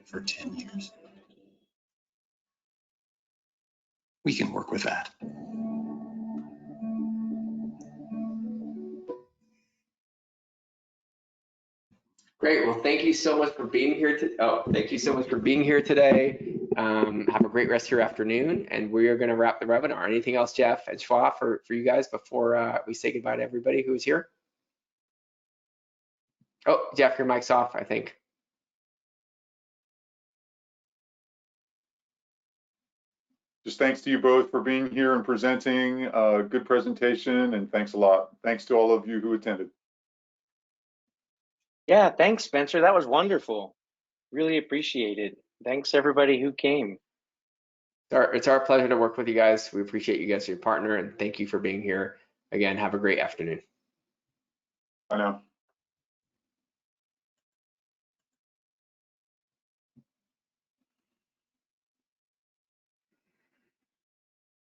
for 10 years. We can work with that. Great. Well, thank you so much for being here. Thank you so much for being here today. Have a great rest of your afternoon, and we are going to wrap the webinar. Anything else, Jeff and Schwa, for you guys before we say goodbye to everybody who's here? Oh, Jeff, your mic's off, I think. Just thanks to you both for being here and presenting. Good presentation, and thanks a lot. Thanks to all of you who attended. Yeah, thanks, Spencer. That was wonderful. Really appreciate it. Thanks everybody who came. It's our pleasure to work with you guys. We appreciate you guys as your partner, and thank you for being here. Again, have a great afternoon. Bye now.